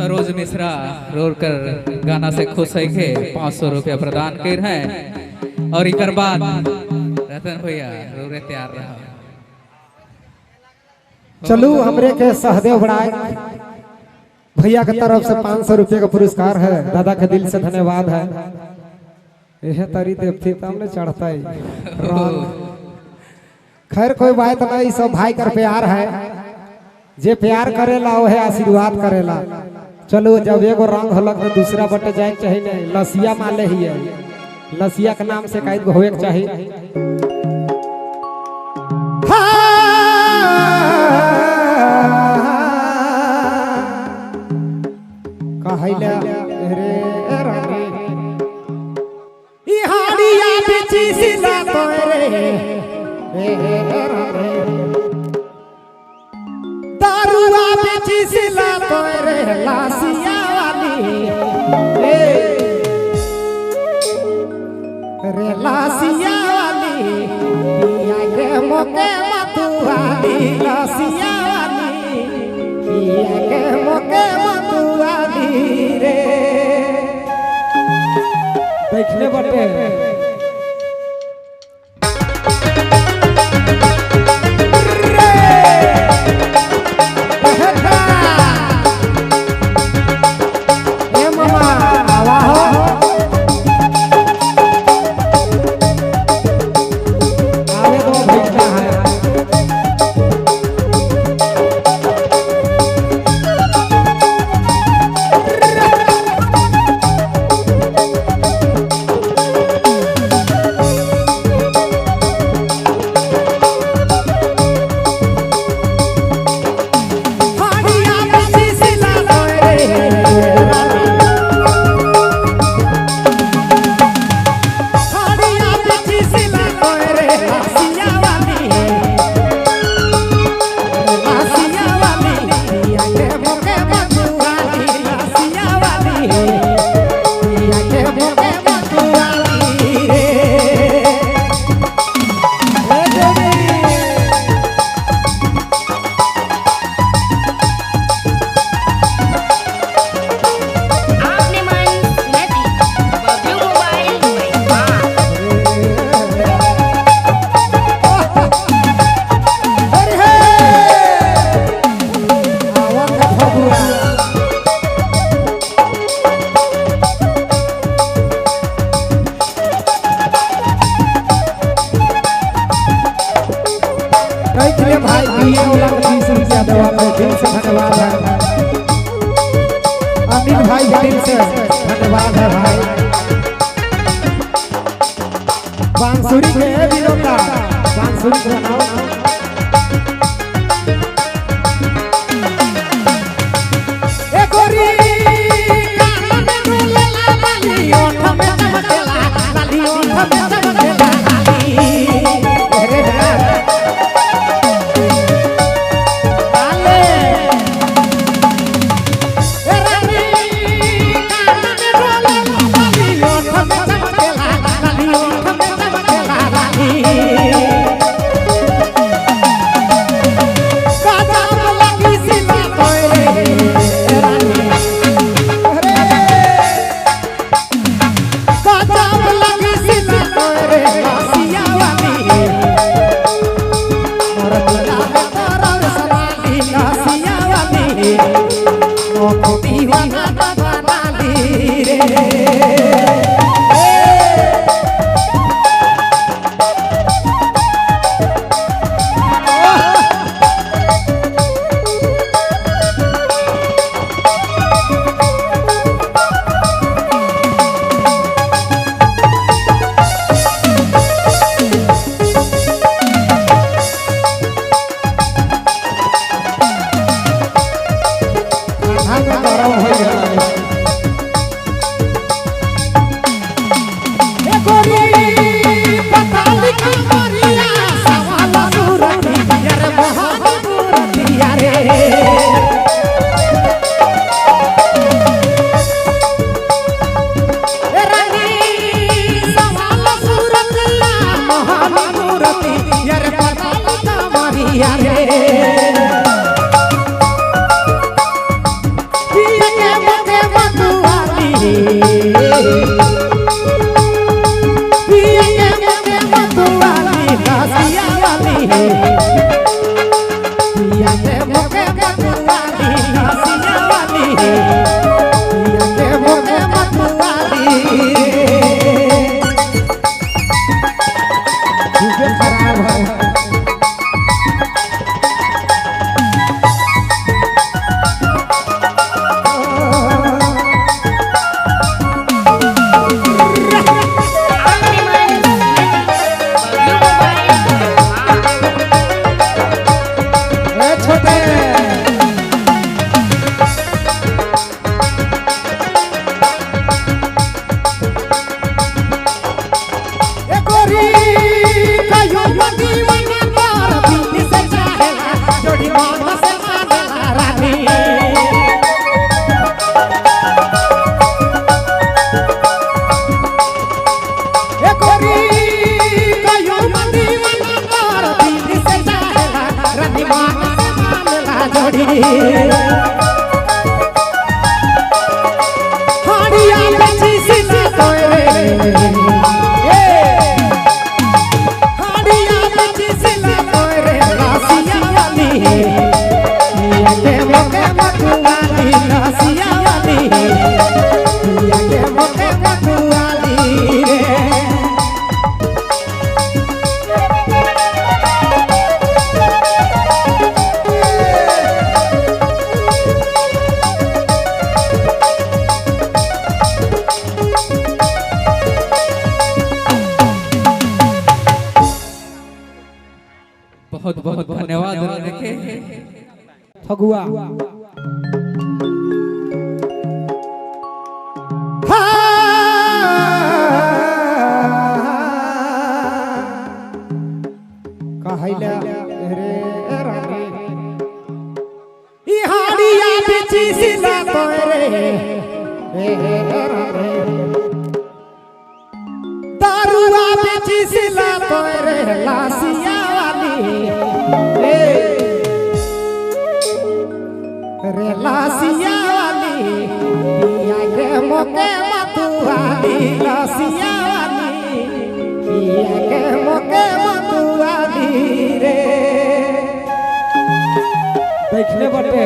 Saroj Mishra role कर गाना से खुश है के 500 रुपया प्रदान कर हैं और इकर बाद रतन भैया रोरे तैयार रहा। चलू हमरे के सहदेव बड़ाई भैया की तरफ से 500 रुपये का पुरस्कार है। दादा के दिल से धन्यवाद है। यह तरी देवती तमने चढ़ता है। खैर कोई बात नहीं, सब भाई कर प्यार है। जे प्यार करेला वह आशीर्वाद करेला। चलो जब एगो रंग हलक तो दूसरा बटे जाए चाहिए नहीं। लसिया माले ही है, लसिया के नाम से कई होए के चाहिए। कहैला रे रानी ई हाड़िया बिची सिला तोरे दारुआ बिची सिला तोरे लासिया वाली रे लासिया वाली पिया के मोके मतुआली लासिया वाली पिया के मोके मतुआली रे देखने बटे भाई दिल से धन्यवाद है। अनिल भाई दिल से धन्यवाद है भाई। बांसुरी के दिनों का बांसुरी बनाओ पिया के मोके मतवाली लसिया वाली पिया के मोके मतवाली लसिया वाली पिया के मोके मतवाली तुझे खराब है हाड़िया बची सिला तोरे हाड़िया बची सिला तोरे लसिया वाली पिया के मोके मतवाली लसिया वाली पिया के मोके मतवाली बहुत बहुत धन्यवाद देखे फगुआ कहैला रे रानी ई हाड़िया बिची सिला तोरे रानी दारुआ बिची सिला तोरे लासिया रे लासिया वाली पिया के मोके मतवाली लासिया वाली पिया के मोके मतवाली रे देखने बटे